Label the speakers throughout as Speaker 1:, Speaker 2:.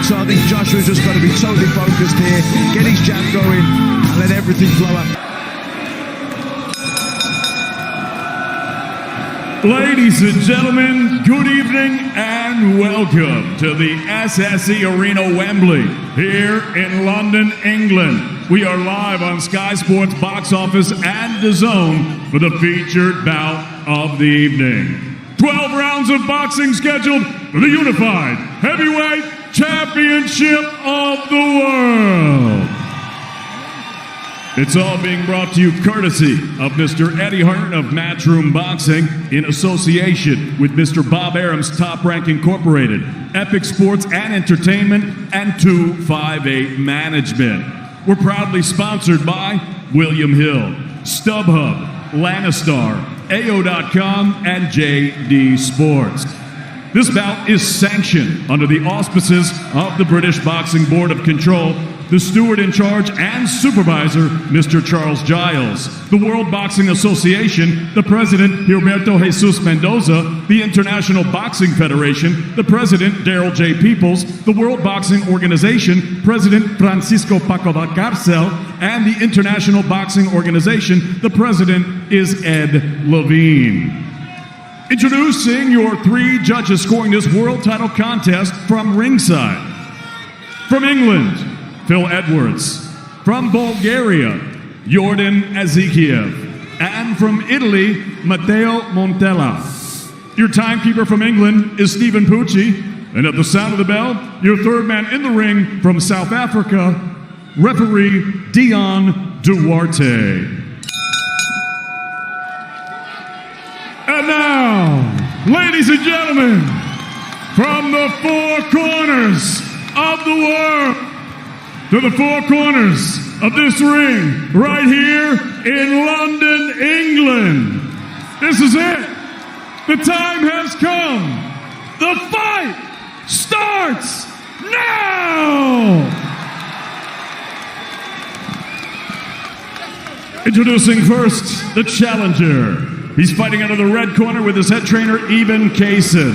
Speaker 1: So I think Joshua's just got to be totally focused here, get his jab going, and let everything flow up.
Speaker 2: Ladies and gentlemen, good evening and welcome to the SSE Arena Wembley here in London, England. We are live on Sky Sports Box Office and DAZN for the featured bout of the evening. 12 rounds of boxing scheduled for the Unified Heavyweight Championship of the World. It's all being brought to you courtesy of Mr. Eddie Hearn of Matchroom Boxing in association with Mr. Bob Arum's Top Rank Incorporated, Epic Sports and Entertainment, and 258 Management. We're proudly sponsored by William Hill, StubHub, Lannistar, AO.com, and JD Sports. This bout is sanctioned under the auspices of the British Boxing Board of Control, the steward in charge and supervisor, Mr. Charles Giles, the World Boxing Association, the president, Gilberto Jesus Mendoza, the International Boxing Federation, the president, Daryl J. Peoples, the World Boxing Organization, President Francisco Paco Valcarcel, and the International Boxing Organization, the president is Ed Levine. Introducing your 3 judges scoring this world title contest from ringside. From England, Phil Edwards. From Bulgaria, Jordan Azikiev. And from Italy, Matteo Montella. Your timekeeper from England is Stephen Pucci. And at the sound of the bell, your third man in the ring from South Africa, referee Dion Duarte. And now, ladies and gentlemen, from the 4 corners of the world, to the 4 corners of this ring, right here in London, England. This is it. The time has come. The fight starts now. Introducing first, the challenger. He's fighting out of the red corner with his head trainer, Eben Kaysen.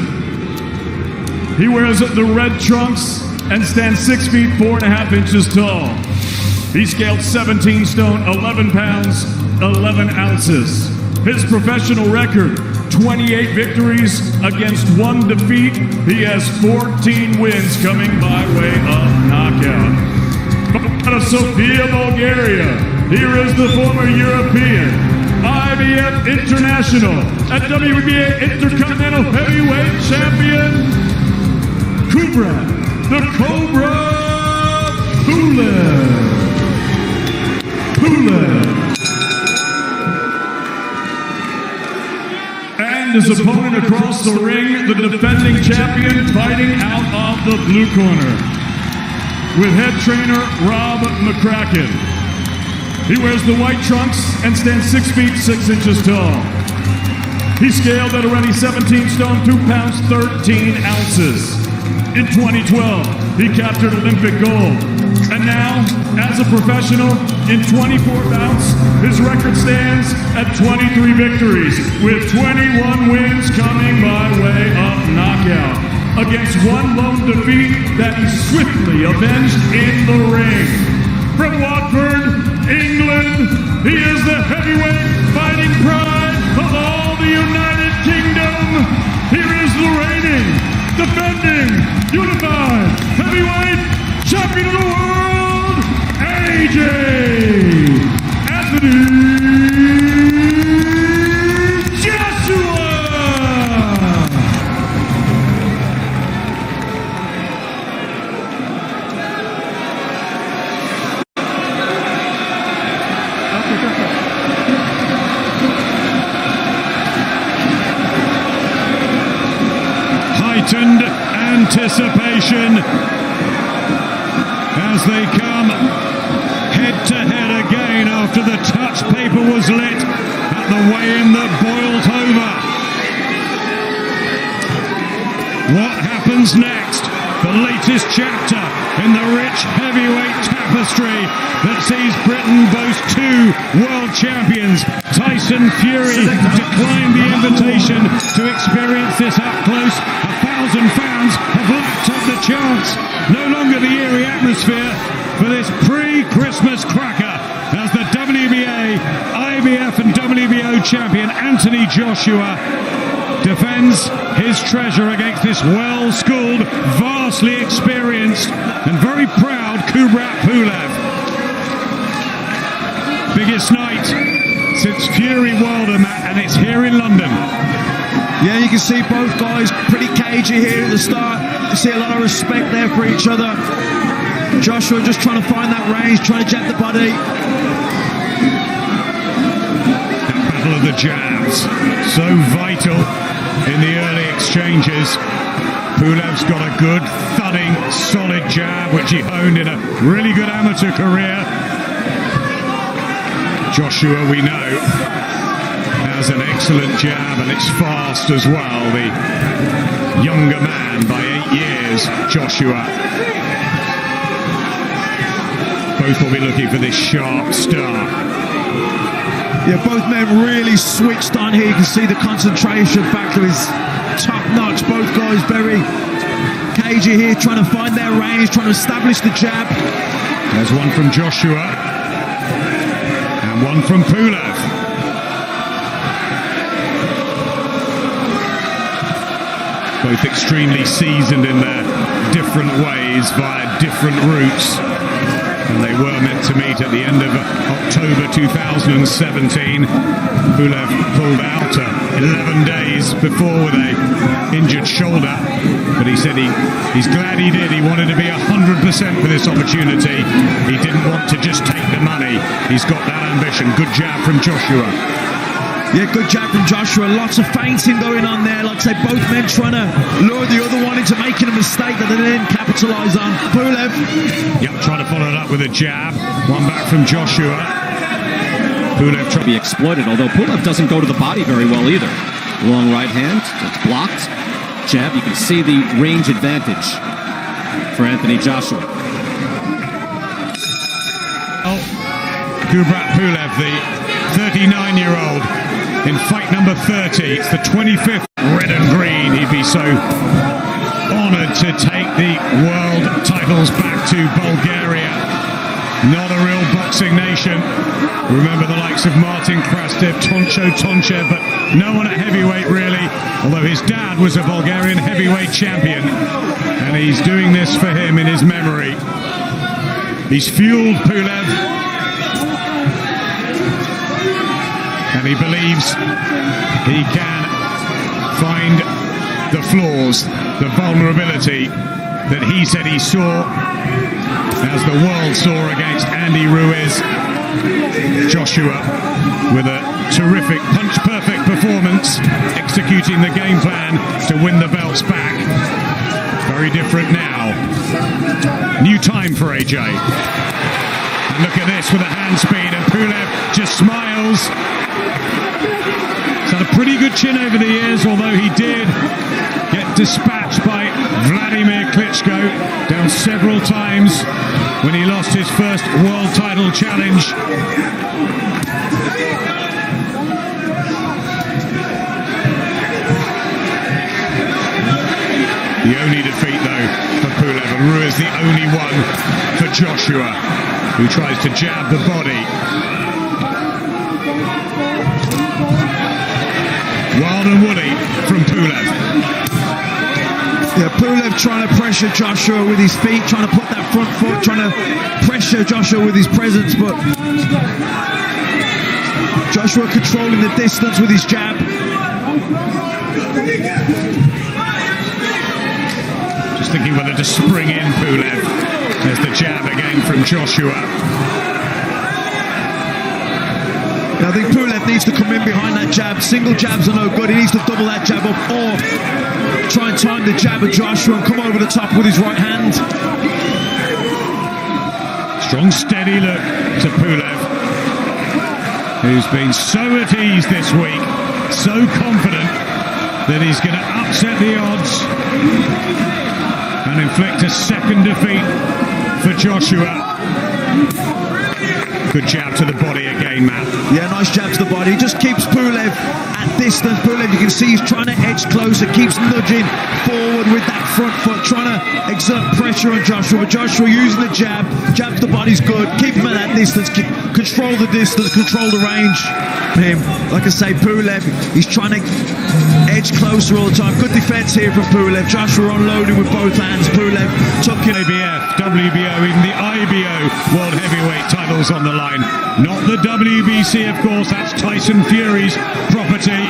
Speaker 2: He wears the red trunks and stands 6 feet 4.5 inches tall. He scaled 17 stone, 11 pounds, 11 ounces. His professional record, 28 victories against 1 defeat. He has 14 wins coming by way of knockout. Out of Sofia, Bulgaria, here is the former European, IBF International, and WBA Intercontinental Heavyweight Champion, KUBRAT the Cobra Pulev. And his opponent across the ring, the defending champion, fighting out of the blue corner with head trainer Rob McCracken. He wears the white trunks and stands 6 feet 6 inches tall. He scaled at already 17 stone, 2 pounds, 13 ounces. In 2012, he captured Olympic gold. And now, as a professional, in 24 bouts, his record stands at 23 victories, with 21 wins coming by way of knockout, against 1 lone defeat that he swiftly avenged in the ring. From Watford, England, he is the heavyweight fighting pride of all the United Kingdom. Here is the reigning, defending, unified heavyweight champion of the world, AJ Anthony Joshua.
Speaker 3: Heightened anticipation as they come head-to-head again after the touch paper was lit at the weigh-in that boiled over. What happens next? The latest chapter in the rich heavyweight tapestry that sees Britain boast 2 world champions. Tyson Fury declined the invitation to experience this up close. 1,000 fans have lapped up the chance. No longer atmosphere for this pre-Christmas cracker as the WBA, IBF and WBO champion Anthony Joshua defends his treasure against this well-schooled, vastly experienced and very proud KUBRAT Pulev. Biggest night since Fury Wilder, Matt, and it's here in London.
Speaker 1: Yeah, you can see both guys pretty cagey here at the start. You see a lot of respect there for each other. Joshua just trying to find that range, trying to jab the body.
Speaker 3: That battle of the jabs, so vital in the early exchanges. Pulev's got a good, thudding, solid jab, which he honed in a really good amateur career. Joshua, we know, has an excellent jab, and it's fast as well. The younger man by 8 years, Joshua. Both will be looking for this sharp start.
Speaker 1: Yeah, both men really switched on here. You can see the concentration factor is top notch. Both guys very cagey here, trying to find their range, trying to establish the jab.
Speaker 3: There's one from Joshua and one from Pulev. Both extremely seasoned in their different ways via different routes. And they were meant to meet at the end of October 2017. Pulev pulled out 11 days before with a injured shoulder, but he said he's glad he did. He wanted to be 100% for this opportunity. He didn't want to just take the money. He's got that ambition. Good jab from Joshua.
Speaker 1: Yeah, good jab from Joshua. Lots of feinting going on there. Like I say, both men trying to lure the other one into making a mistake that they didn't capitalise on. Pulev.
Speaker 3: Yep, trying to follow it up with a jab. One back from Joshua. Pulev trying to
Speaker 4: be exploited, although Pulev doesn't go to the body very well either. Long right hand, it's blocked. Jab, you can see the range advantage for Anthony Joshua.
Speaker 3: Oh, KUBRAT Pulev, the 39-year-old, in fight number 30. It's the 25th. Red and green. He'd be so honored to take the world titles back to Bulgaria. Not a real boxing nation. Remember the likes of Martin Krastev, Toncho Tonchev, but no one at heavyweight really, although his dad was a Bulgarian heavyweight champion, and he's doing this for him in his memory. He's fueled Pulev, and he believes he can find the flaws, the vulnerability that he said he saw as the world saw against Andy Ruiz. Joshua with a terrific punch-perfect performance, executing the game plan to win the belts back. Very different now. New time for AJ. And look at this with a hand speed, and Pulev just smiles. He's had a pretty good chin over the years, although he did get dispatched by Vladimir Klitschko down several times when he lost his first world title challenge. The only defeat, though, for Pulev, and Ruiz the only one for Joshua, who tries to jab the body. Wild and woolly from Pulev.
Speaker 1: Yeah, Pulev trying to pressure Joshua with his feet, trying to put that front foot, trying to pressure Joshua with his presence, but Joshua controlling the distance with his jab.
Speaker 3: Just thinking whether to spring in Pulev. There's the jab again from Joshua.
Speaker 1: I think Pulev needs to come in behind that jab. Single jabs are no good. He needs to double that jab up, or try and time the jab of Joshua and come over the top with his right hand.
Speaker 3: Strong, steady look to Pulev, who's been so at ease this week, so confident that he's going to upset the odds and inflict a second defeat for Joshua. Good jab to the body again, Matt.
Speaker 1: Yeah, nice jab to the body. He just keeps Pulev at distance. Pulev, you can see he's trying to edge closer, keeps nudging forward with that front foot, trying to exert pressure on Joshua. But Joshua using the jab. Jab to the body's good. Keep him at that distance. Control the distance, control the range. Him, like I say, Pulev, he's trying to edge closer all the time. Good defense here from Pulev. Joshua unloading with both hands. Pulev took it.
Speaker 3: IBF, WBO, even the IBO World Heavyweight titles on the line. Not the WBC, of course, that's Tyson Fury's property.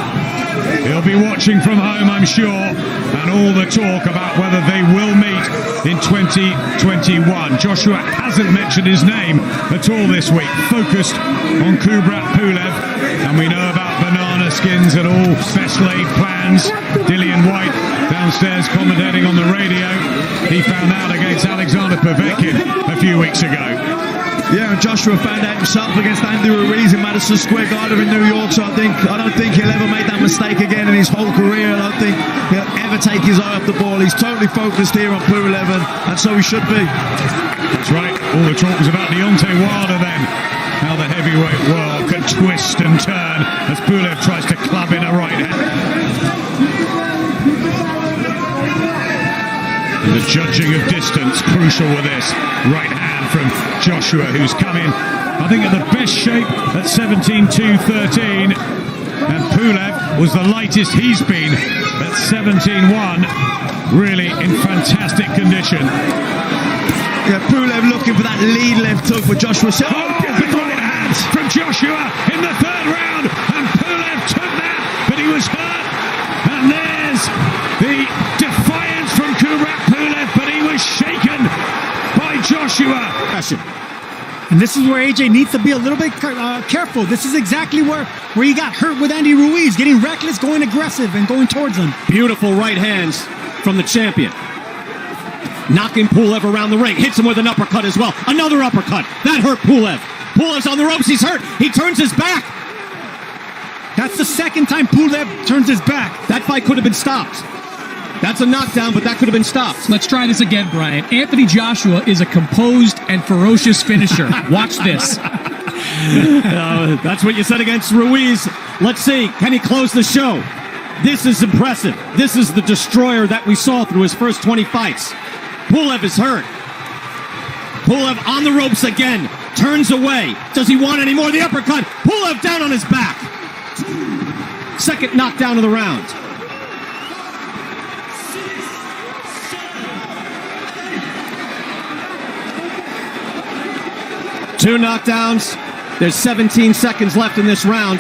Speaker 3: He'll be watching from home, I'm sure, and all the talk about whether they will meet in 2021. Joshua hasn't mentioned his name at all this week, focused on KUBRAT PULEV, and we know about banana skins and all best laid plans. Dillian White downstairs commentating on the radio. He found out against Alexander Povetkin a few weeks ago.
Speaker 1: Yeah, and Joshua found out himself against Andy Ruiz in Madison Square Garden in New York, so I don't think he'll ever make that mistake again in his whole career. I don't think he'll ever take his eye off the ball. He's totally focused here on Pulev, and so he should be.
Speaker 3: That's right, all the talk was about Deontay Wilder then. How the heavyweight world can twist and turn as Pulev tries to club in a right hand. And the judging of distance, crucial with this. Right hand from Joshua, who's come in, I think, at the best shape at 17.213. And Pulev was the lightest he's been at 17.1. Really in fantastic condition.
Speaker 1: Yeah, Pulev looking for that lead left hook, but Joshua said,
Speaker 3: big right hand from Joshua in the third round. And Pulev took that, but he was hurt. And there's the defiance from KUBRAT Pulev, but he was shaken by Joshua.
Speaker 5: And this is where AJ needs to be a little bit careful. This is exactly where he got hurt with Andy Ruiz, getting reckless, going aggressive, and going towards him.
Speaker 4: Beautiful right hands from the champion. Knocking Pulev around the ring. Hits him with an uppercut as well. Another uppercut. That hurt Pulev. Pulev's on the ropes. He's hurt. He turns his back.
Speaker 5: That's the second time Pulev turns his back.
Speaker 4: That fight could have been stopped. That's a knockdown, but that could have been stopped.
Speaker 6: Let's try this again, Brian. Anthony Joshua is a composed and ferocious finisher. Watch this.
Speaker 4: That's what you said against Ruiz. Let's see. Can he close the show? This is impressive. This is the destroyer that we saw through his first 20 fights. Pulev is hurt. Pulev on the ropes again. Turns away. Does he want any more? The uppercut. Pulev down on his back. Second knockdown of the round. Two knockdowns. There's 17 seconds left in this round.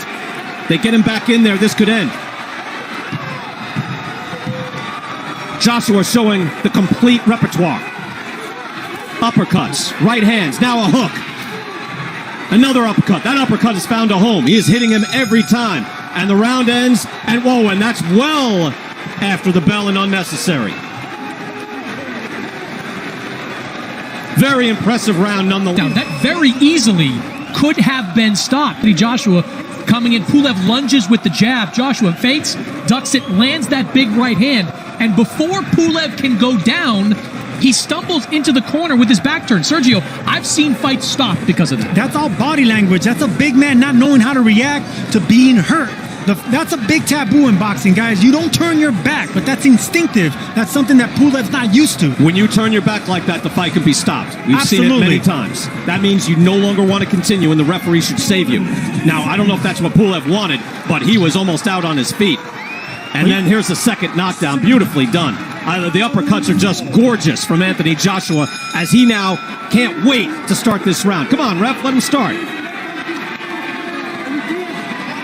Speaker 4: They get him back in there. This could end. Joshua showing the complete repertoire. Uppercuts, right hands, now a hook. Another uppercut. That uppercut has found a home. He is hitting him every time. And the round ends, and whoa, and that's well after the bell and unnecessary. Very impressive round nonetheless.
Speaker 6: Now, that very easily could have been stopped. Joshua coming in. Pulev lunges with the jab. Joshua feints, ducks it, lands that big right hand. And before Pulev can go down, he stumbles into the corner with his back turned. Sergio, I've seen fights stop because of that.
Speaker 5: That's all body language. That's a big man not knowing how to react to being hurt. That's a big taboo in boxing, guys. You don't turn your back, but that's instinctive. That's something that Pulev's not used to.
Speaker 4: When you turn your back like that, the fight can be stopped. We've seen it many times. That means you no longer want to continue, and the referee should save you. Now, I don't know if that's what Pulev wanted, but he was almost out on his feet. And then here's the second knockdown. Beautifully done. The uppercuts are just gorgeous from Anthony Joshua, as he now can't wait to start this round. Come on, ref, let him start.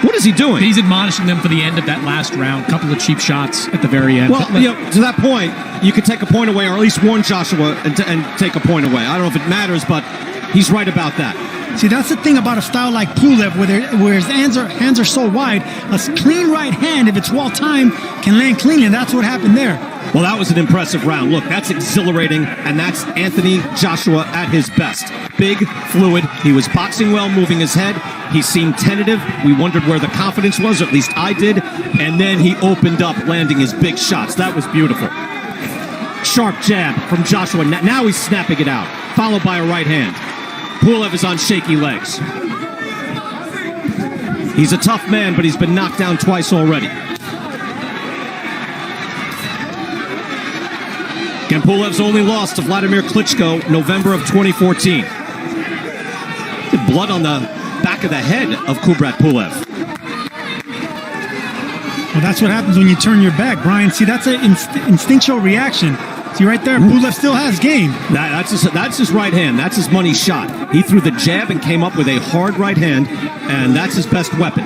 Speaker 4: What is he doing?
Speaker 6: He's admonishing them for the end of that last round. Couple of cheap shots at the very end.
Speaker 4: Well, to that point, you could take a point away, or at least warn Joshua and take a point away. I don't know if it matters, but he's right about that.
Speaker 5: See, that's the thing about a style like Pulev, where his hands are so wide. A clean right hand, if it's well timed, can land cleanly, and that's what happened there.
Speaker 4: Well, that was an impressive round. Look, that's exhilarating, and that's Anthony Joshua at his best. Big, fluid. He was boxing well, moving his head. He seemed tentative. We wondered where the confidence was, or at least I did. And then he opened up, landing his big shots. That was beautiful. Sharp jab from Joshua. Now he's snapping it out, followed by a right hand. Pulev is on shaky legs. He's a tough man, but he's been knocked down twice already. Again, Pulev's only loss to Vladimir Klitschko, November of 2014. Blood on the back of the head of Kubrat Pulev.
Speaker 5: Well, that's what happens when you turn your back, Brian. See, that's an instinctual reaction. See right there, Pulev still has game.
Speaker 4: That's his right hand. That's his money shot. He threw the jab and came up with a hard right hand, and that's his best weapon.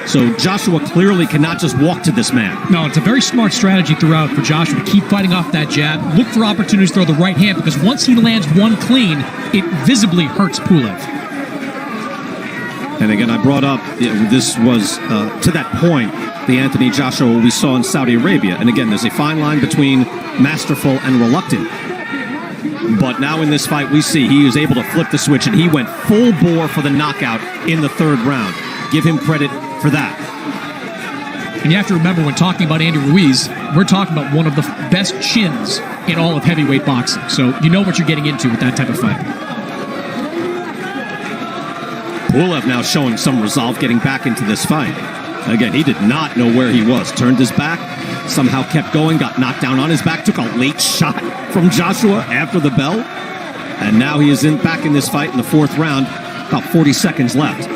Speaker 4: So Joshua clearly cannot just walk to this man.
Speaker 6: No, it's a very smart strategy throughout for Joshua to keep fighting off that jab. Look for opportunities to throw the right hand, because once he lands one clean, it visibly hurts Pulev.
Speaker 4: And again, I brought up, this was to that point, the Anthony Joshua we saw in Saudi Arabia. And again, there's a fine line between masterful and reluctant. But now in this fight, we see he was able to flip the switch, and he went full bore for the knockout in the third round. Give him credit for that.
Speaker 6: And you have to remember, when talking about Andy Ruiz, we're talking about one of the best chins in all of heavyweight boxing. So you know what you're getting into with that type of fight.
Speaker 4: Pulev now showing some resolve, getting back into this fight. Again, he did not know where he was. Turned his back, somehow kept going, got knocked down on his back, took a late shot from Joshua after the bell. And now he is back in this fight in the fourth round. About 40 seconds left.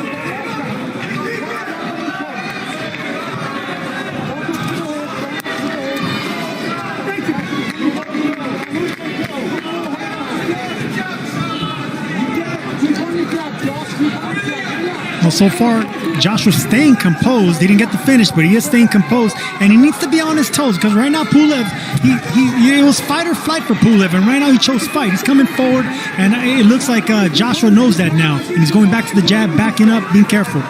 Speaker 5: Well, so far, Joshua's staying composed. He didn't get the finish, but he is staying composed, and he needs to be on his toes, because right now Pulev, it was fight or flight for Pulev, and right now he chose fight. He's coming forward, and it looks like Joshua knows that now, and he's going back to the jab, backing up, being careful.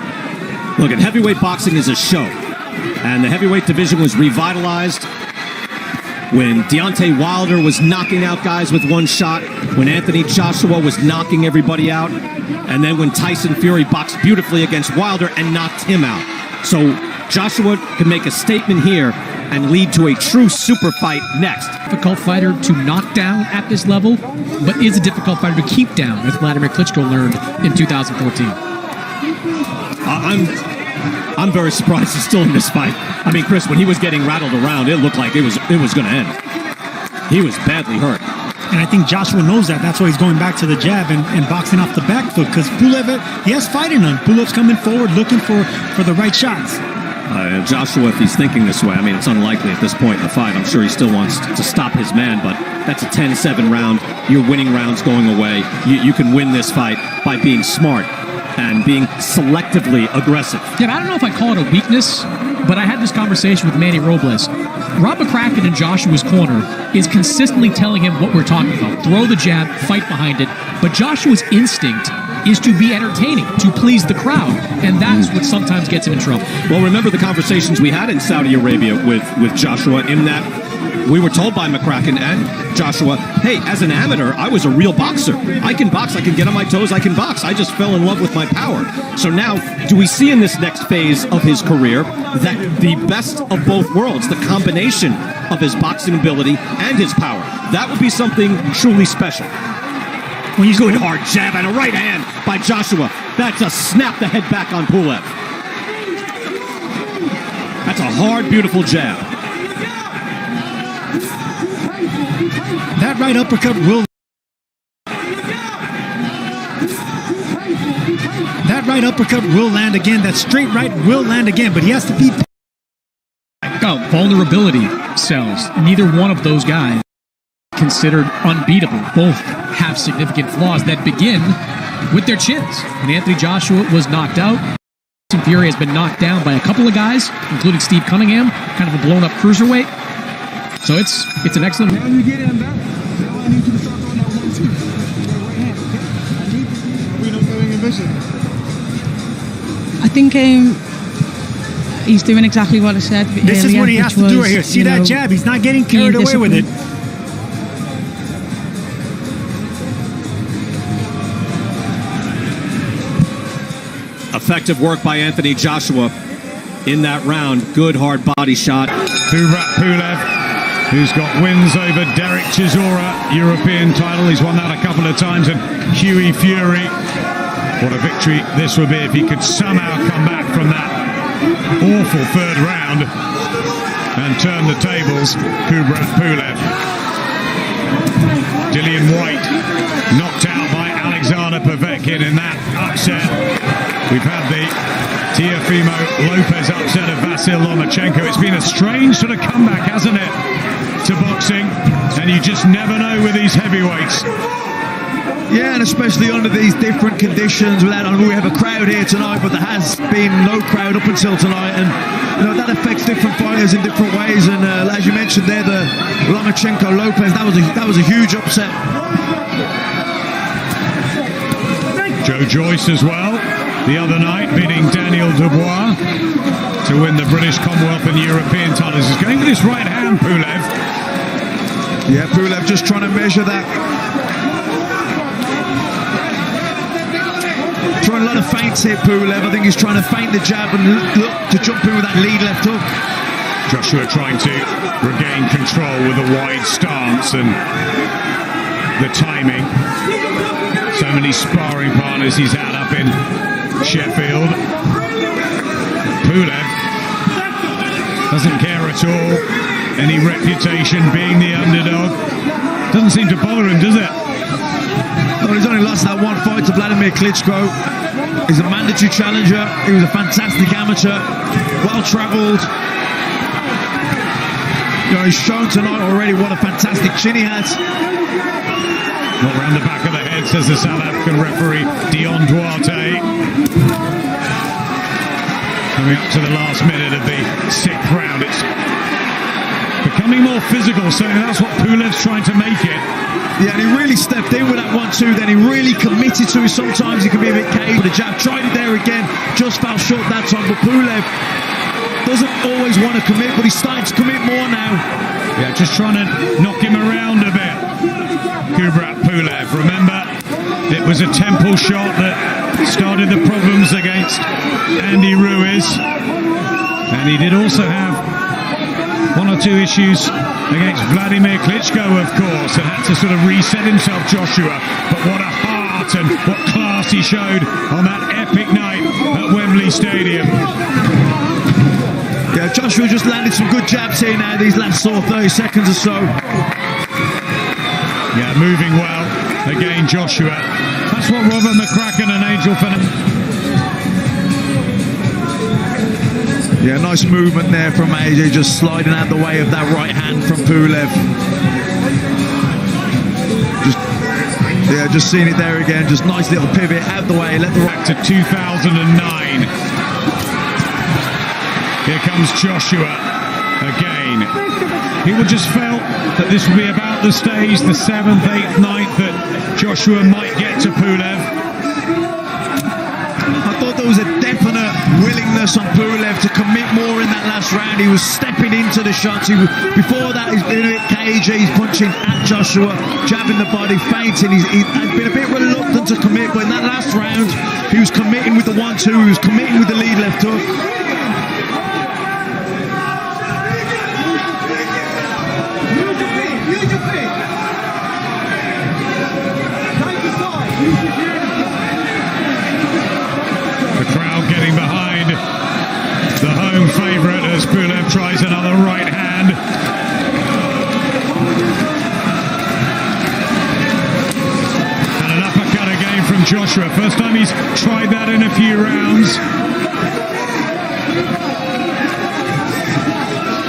Speaker 4: Look, at heavyweight boxing is a show, and the heavyweight division was revitalized when Deontay Wilder was knocking out guys with one shot, when Anthony Joshua was knocking everybody out, and then when Tyson Fury boxed beautifully against Wilder and knocked him out. So Joshua can make a statement here and lead to a true super fight next.
Speaker 6: Difficult fighter to knock down at this level, but is a difficult fighter to keep down, as Vladimir Klitschko learned in 2014.
Speaker 4: I'm very surprised he's still in this fight. I mean, Chris, when he was getting rattled around, it looked like it was going to end. He was badly hurt.
Speaker 5: And I think Joshua knows that. That's why he's going back to the jab and boxing off the back foot, because Pulev, he has fight in him. Pulev's coming forward looking for the right shots.
Speaker 4: Joshua, if he's thinking this way, I mean, it's unlikely at this point in the fight. I'm sure he still wants to stop his man, but that's a 10-7 round. Your winning round's going away. You can win this fight by being smart and being selectively aggressive.
Speaker 6: Yeah, I don't know if I call it a weakness, but I had this conversation with Manny Robles. Rob McCracken in Joshua's corner is consistently telling him what we're talking about. Throw the jab, fight behind it. But Joshua's instinct is to be entertaining, to please the crowd. And that's what sometimes gets him in trouble.
Speaker 4: Well, remember the conversations we had in Saudi Arabia with Joshua, in that we were told by McCracken and Joshua, hey, as an amateur, I was a real boxer. I can box, I can get on my toes, I can box. I just fell in love with my power. So now, do we see in this next phase of his career that the best of both worlds, the combination of his boxing ability and his power, that would be something truly special. When he's going hard jab and a right hand by Joshua. That's a snap the head back on Pulev. That's a hard, beautiful jab.
Speaker 5: That right uppercut will... That right uppercut will land again. That straight right will land again, but he has to beat...
Speaker 6: Oh, vulnerability sells. Neither one of those guys considered unbeatable. Both have significant flaws that begin with their chins. And Anthony Joshua was knocked out. Tyson Fury has been knocked down by a couple of guys, including Steve Cunningham, kind of a blown-up cruiserweight. So it's an excellent...
Speaker 7: Now you get him back. Now I need you to start throwing that 1-2. Right hand, okay? I need this. We know throwing ambition.
Speaker 8: I think he's doing exactly what I said earlier.
Speaker 5: This is what he has to do right here. See that jab? He's not getting carried away with it.
Speaker 4: Effective work by Anthony Joshua in that round. Good hard body shot.
Speaker 3: KUBRAT PULEV who's got wins over Derek Chisora, European title. He's won that a couple of times, and Hughie Fury. What a victory this would be if he could somehow come back from that awful third round and turn the tables. KUBRAT PULEV. Dillian White knocked out by Alexander Povetkin in that upset. We've had the Teofimo Lopez upset of Vasil Lomachenko. It's been a strange sort of comeback, hasn't it, to boxing, and you just never know with these heavyweights.
Speaker 1: Yeah, and especially under these different conditions. Without, I know we have a crowd here tonight, but there has been no crowd up until tonight, and that affects different fighters in different ways. And as you mentioned there, the Lomachenko Lopez, that was a huge upset.
Speaker 3: Joe Joyce as well, the other night, beating Daniel Dubois to win the British, Commonwealth and European titles. He's going with his right hand, Pulev.
Speaker 1: Yeah, Pulev just trying to measure that. Throwing a lot of feints here, Pulev. I think he's trying to feint the jab and look to jump in with that lead left hook.
Speaker 3: Joshua trying to regain control with a wide stance and the timing. So many sparring partners he's had up in Sheffield. Pulev doesn't care at all. Any reputation being the underdog doesn't seem to bother him, does it?
Speaker 1: Well, he's only lost that one fight to Vladimir Klitschko. He's a mandatory challenger. He was a fantastic amateur, well-travelled. He's shown tonight already what a fantastic chin he has.
Speaker 3: Not round the back of the head, says the South African referee, Dion Duarte. Coming up to the last minute of the 6th round. It's becoming more physical, so that's what Pulev's trying to make it.
Speaker 1: Yeah, and he really stepped in with that 1-2, then he really committed to it. Sometimes he can be a bit cagey. The jab, tried it there again, just fell short that time. But Pulev doesn't always want to commit, but he's starting to commit more now.
Speaker 3: Yeah, just trying to knock him around a bit. KUBRAT PULEV, remember, it was a temple shot that started the problems against Andy Ruiz. And he did also have 1 or 2 issues against Vladimir Klitschko, of course, and had to sort of reset himself, Joshua. But what a heart and what class he showed on that epic night at Wembley Stadium.
Speaker 1: Yeah, Joshua just landed some good jabs here now, these last sort of 30 seconds or so.
Speaker 3: Yeah, moving well. Again, Joshua. That's what Robert McCracken and Angel Fernandez.
Speaker 1: Yeah, nice movement there from AJ, just sliding out the way of that right hand from Pulev. Just seeing it there again, just nice little pivot out the way, let the
Speaker 3: back to 2009. Here comes Joshua again. People just felt that this would be about the stage, the 7th, 8th, 9th, that Joshua might get to Pulev.
Speaker 1: I thought there was a definite willingness on Pulev to commit more in that last round. He was stepping into the shots. Before that, he's been a bit cagey. He's punching at Joshua, jabbing the body, feinting. He had been a bit reluctant to commit, but in that last round, he was committing with the 1-2. He was committing with the lead left hook.
Speaker 3: The crowd getting behind the home favourite as Pulev tries another right hand. And an uppercut again from Joshua. First time he's tried that in a few rounds.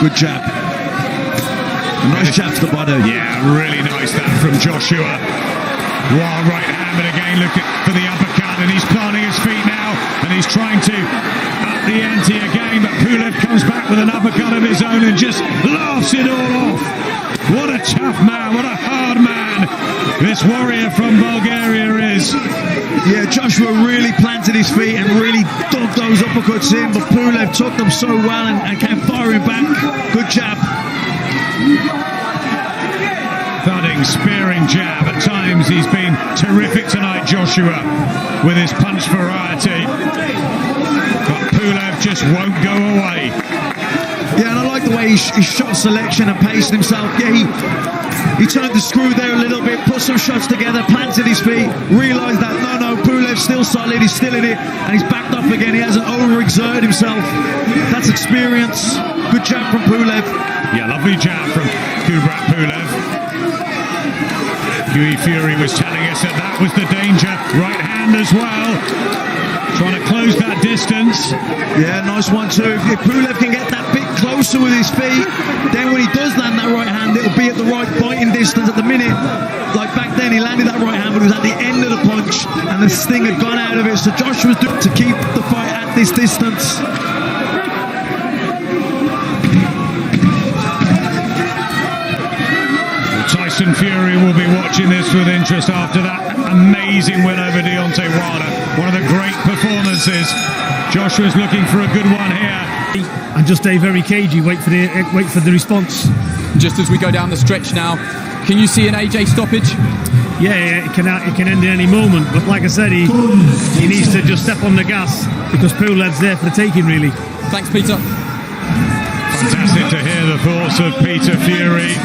Speaker 1: Good jab. A nice jab to the body.
Speaker 3: Yeah, really nice that from Joshua. Wild right hand, but again look for the uppercut, and he's planting his feet now, and he's trying to up the ante again, but Pulev comes back with an uppercut of his own and just laughs it all off. What a tough man, what a hard man this warrior from Bulgaria is.
Speaker 1: Yeah, Joshua really planted his feet and really dug those uppercuts in, but Pulev took them so well and kept firing back. Good jab.
Speaker 3: Thudding, spearing jab. At times he's been terrific tonight, Joshua, with his punch variety. But Pulev just won't go away.
Speaker 1: Yeah, and I like the way way his shot selection and pacing himself. Yeah, he turned the screw there a little bit, put some shots together, planted his feet, realised that no, Pulev's still solid, he's still in it, and he's backed up again. He hasn't overexerted himself. That's experience. Good jab from Pulev.
Speaker 3: Yeah, lovely jab from KUBRAT Pulev. Hughie Fury was telling us that was the danger. Right hand as well. Trying to close that distance.
Speaker 1: Yeah, nice one too. If Pulev can get that bit closer with his feet, then when he does land that right hand, it'll be at the right biting distance. At the minute, like back then, he landed that right hand, but it was at the end of the punch, and the sting had gone out of it. So Joshua's doing to keep the fight at this distance.
Speaker 3: Tyson Fury will be watching this with interest after that amazing win over Deontay Wilder. One of the great performances. Joshua's looking for a good one here.
Speaker 5: And just stay very cagey, wait for the response.
Speaker 9: Just as we go down the stretch now, can you see an AJ stoppage?
Speaker 5: Yeah, it can end at any moment. But like I said, he needs to just step on the gas because Pulev's there for the taking, really.
Speaker 9: Thanks, Peter.
Speaker 3: Fantastic to hear the thoughts of Peter Fury.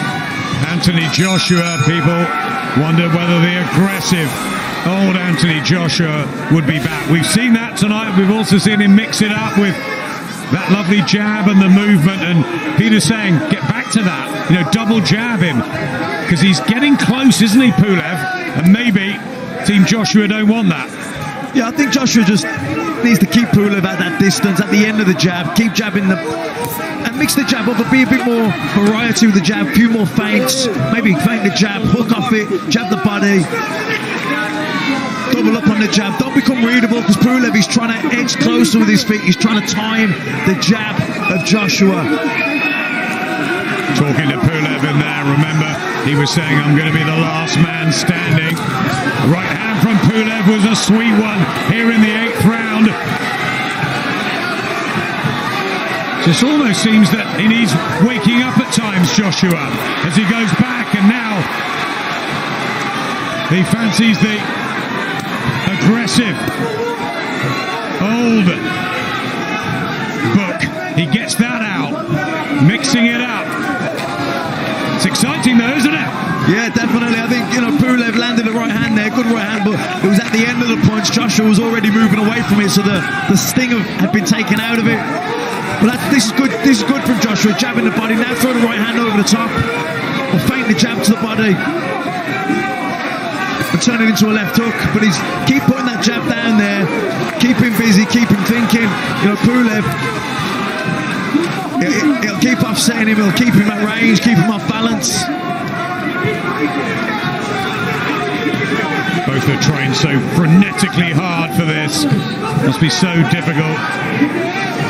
Speaker 3: Anthony Joshua, people wonder whether the aggressive old Anthony Joshua would be back. We've seen that tonight. We've also seen him mix it up with that lovely jab and the movement. And Peter's saying, get back to that. Double jab him. Because he's getting close, isn't he, Pulev? And maybe Team Joshua don't want that.
Speaker 1: Yeah, I think Joshua just needs to keep Pulev at that distance, at the end of the jab, keep jabbing and mix the jab up, but be a bit more variety with the jab, a few more feints, maybe feint the jab, hook off it, jab the body, double up on the jab. Don't become readable because Pulev is trying to edge closer with his feet. He's trying to time the jab of Joshua.
Speaker 3: Talking to Pulev in there, remember, he was saying, I'm going to be the last man standing. Right hand from Pulev was a sweet one here in the 8th round. Just almost seems that he needs waking up at times, Joshua, as he goes back, and now he fancies the aggressive old book. He gets that out, mixing it up. It's exciting though, isn't it?
Speaker 1: Yeah, definitely. I think, Pulev landed the right hand there, good right hand, but it was at the end of the punch. Joshua was already moving away from it, so the sting had been taken out of it. But this is good. This is good from Joshua, jabbing the body. Now throw the right hand over the top, or feint the jab to the body, and turn it into a left hook. But he's keep putting that jab down there, keep him busy, keep him thinking. Pulev, it'll keep offsetting him. It'll keep him at range, keep him off balance.
Speaker 3: Both are trained so frenetically hard for this. Must be so difficult.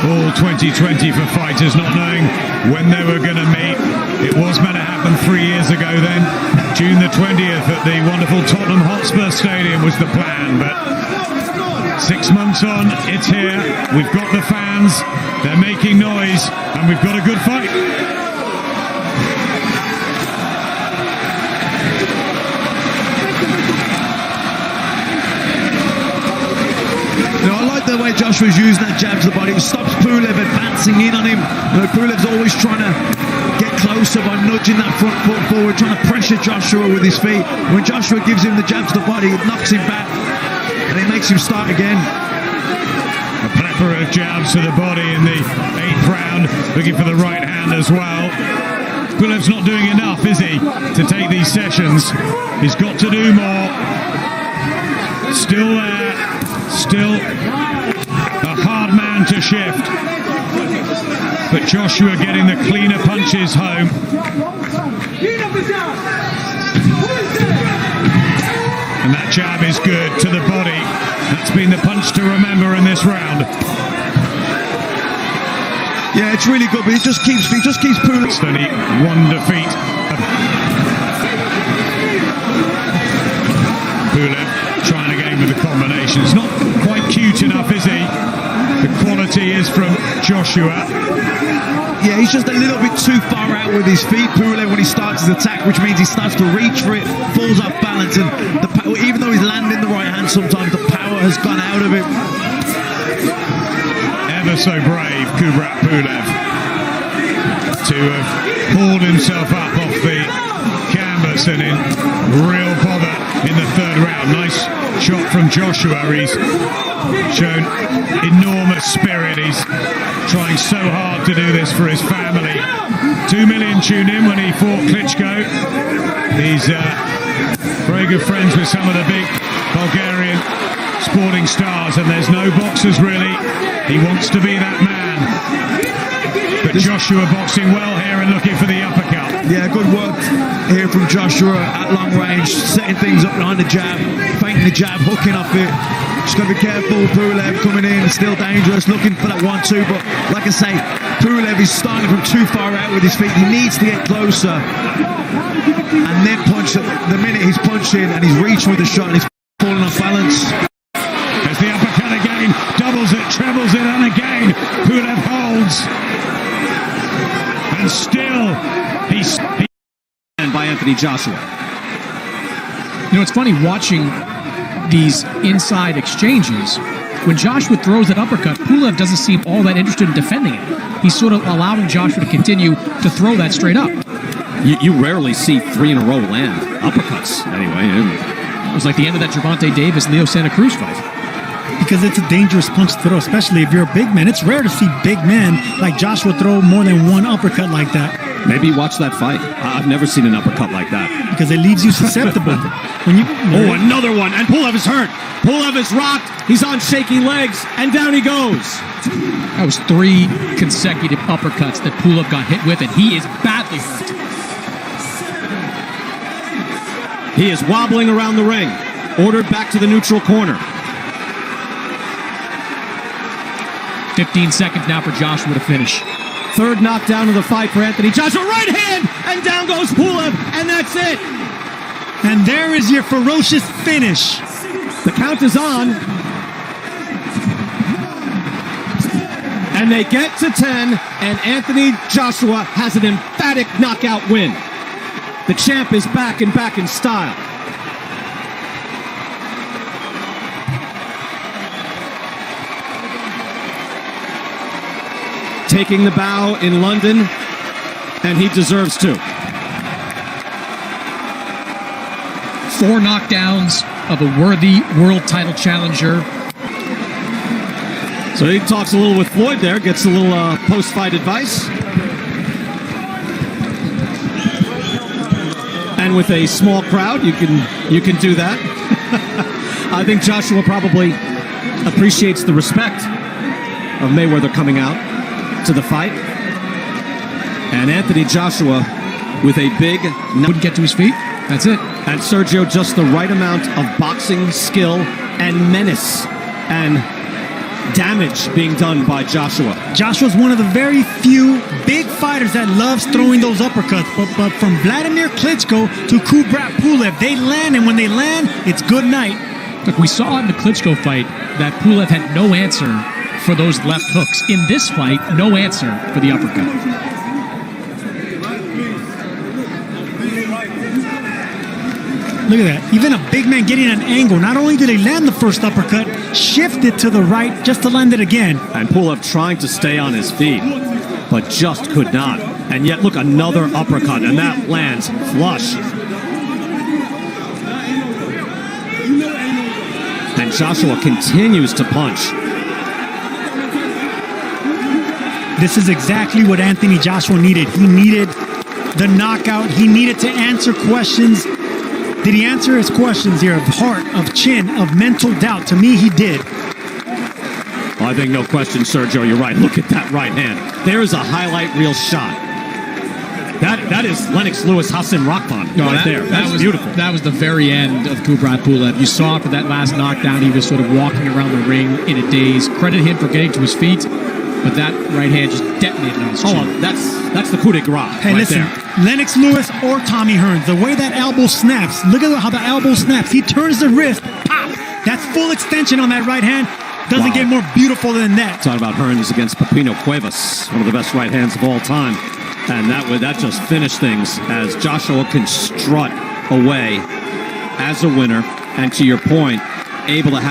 Speaker 3: All 2020 for fighters not knowing when they were going to meet. It was meant to happen 3 years ago then. June the 20th at the wonderful Tottenham Hotspur Stadium was the plan, but 6 months on, it's here. We've got the fans, they're making noise, and we've got a good fight.
Speaker 1: I like the way Joshua's using that jab to the body. It stops Pulev advancing in on him. Pulev's always trying to get closer by nudging that front foot forward, trying to pressure Joshua with his feet. When Joshua gives him the jab to the body, it knocks him back and it makes him start again.
Speaker 3: A plethora of jabs to the body in the 8th round, looking for the right hand as well. Pulev's not doing enough, is he, to take these sessions? He's got to do more. Still there, still a hard man to shift. But Joshua getting the cleaner punches home. And that jab is good to the body. That's been the punch to remember in this round.
Speaker 1: Yeah, it's really good, but he just keeps Pulev.
Speaker 3: Only one defeat. Pulev trying again with the combination. It's not quite cute enough, is he? The quality is from Joshua.
Speaker 1: Yeah, he's just a little bit too far out with his feet, Pulev, when he starts his attack, which means he starts to reach for it, falls off balance, and even though he's landing the right hand, sometimes the power has gone out of it.
Speaker 3: Ever so brave, KUBRAT Pulev. to have pulled himself up off the canvas and in real bother in the third round. Nice shot from Joshua. He's shown enormous spirit. He's trying so hard to do this for his family. 2 million tuned in when he fought Klitschko. He's very good friends with some of the big Bulgarian sporting stars, and there's no boxers really. He wants to be that man. But Joshua boxing well here and looking for the uppercut.
Speaker 1: Yeah, good work here from Joshua at long range, setting things up behind the jab, feinting the jab, hooking off it. Just got to be careful. Pulev coming in, still dangerous, looking for that 1-2. But like I say, Pulev is starting from too far out with his feet. He needs to get closer and then punch. The minute he's punching and he's reaching with the shot and he's falling off balance.
Speaker 3: There's the uppercut again, doubles it, trebles it, and again Pulev holds. And still, he's
Speaker 4: by Anthony Joshua.
Speaker 6: You know, it's funny watching these inside exchanges. When Joshua throws that uppercut, Pulev doesn't seem all that interested in defending it. He's sort of allowing Joshua to continue to throw that straight up.
Speaker 4: You rarely see 3 in a row land uppercuts. Anyway,
Speaker 6: it was like the end of that Gervonta Davis Leo Santa Cruz fight.
Speaker 5: Because it's a dangerous punch to throw, especially if you're a big man. It's rare to see big men like Joshua throw more than one uppercut like that.
Speaker 4: Maybe watch that fight. I've never seen an uppercut like that.
Speaker 5: Because it leaves you susceptible.
Speaker 4: Oh, another one, and Pulev is hurt. Pulev is rocked. He's on shaky legs, and down he goes.
Speaker 6: That was 3 consecutive uppercuts that Pulev got hit with, and he is badly hurt.
Speaker 4: He is wobbling around the ring. Ordered back to the neutral corner.
Speaker 6: 15 seconds now for Joshua to finish.
Speaker 4: Third knockdown of the fight for Anthony Joshua. Right hand, and down goes Pulev, and that's it.
Speaker 5: And there is your ferocious finish.
Speaker 4: The count is on. And they get to 10, and Anthony Joshua has an emphatic knockout win. The champ is back in style. Taking the bow in London, and he deserves to.
Speaker 6: 4 knockdowns of a worthy world title challenger.
Speaker 4: So he talks a little with Floyd there, gets a little post-fight advice. And with a small crowd, you can do that. I think Joshua probably appreciates the respect of Mayweather coming out to the fight. And Anthony Joshua with a big...
Speaker 6: Wouldn't get to his feet. That's it.
Speaker 4: And Sergio, just the right amount of boxing skill and menace and damage being done by Joshua.
Speaker 5: Joshua's one of the very few big fighters that loves throwing those uppercuts. But from Vladimir Klitschko to Kubrat Pulev, they land, and when they land, it's good night.
Speaker 6: Look, we saw in the Klitschko fight that Pulev had no answer for those left hooks. In this fight, no answer for the uppercut.
Speaker 5: Look at that. Even a big man getting an angle. Not only did he land the first uppercut, shifted to the right just to land it again.
Speaker 4: And Pulev trying to stay on his feet, but just could not. And yet, look, another uppercut, and that lands flush. And Joshua continues to punch.
Speaker 5: This is exactly what Anthony Joshua needed. He needed the knockout. He needed to answer questions. Did he answer his questions here of heart, of chin, of mental doubt? To me, he did.
Speaker 4: Well, I think no question, Sergio, you're right. Look at that right hand. There's a highlight reel shot. That is Lennox Lewis Hassan Rockman right there. That was beautiful.
Speaker 6: That was the very end of Kubrat Pulev. You saw for that last knockdown, he was sort of walking around the ring in a daze. Credit him for getting to his feet, but that right hand just detonated on his chin.
Speaker 4: Oh, that's the coup de grace
Speaker 5: hey,
Speaker 4: right
Speaker 5: listen,
Speaker 4: there.
Speaker 5: Lennox Lewis or Tommy Hearns, the way that elbow snaps, look at how the elbow snaps. He turns the wrist, pop. That's full extension on that right hand. Doesn't get more beautiful than that.
Speaker 4: Talking about Hearns against Pepino Cuevas, one of the best right hands of all time. And that just finished things as Joshua can strut away as a winner. And to your point, able to have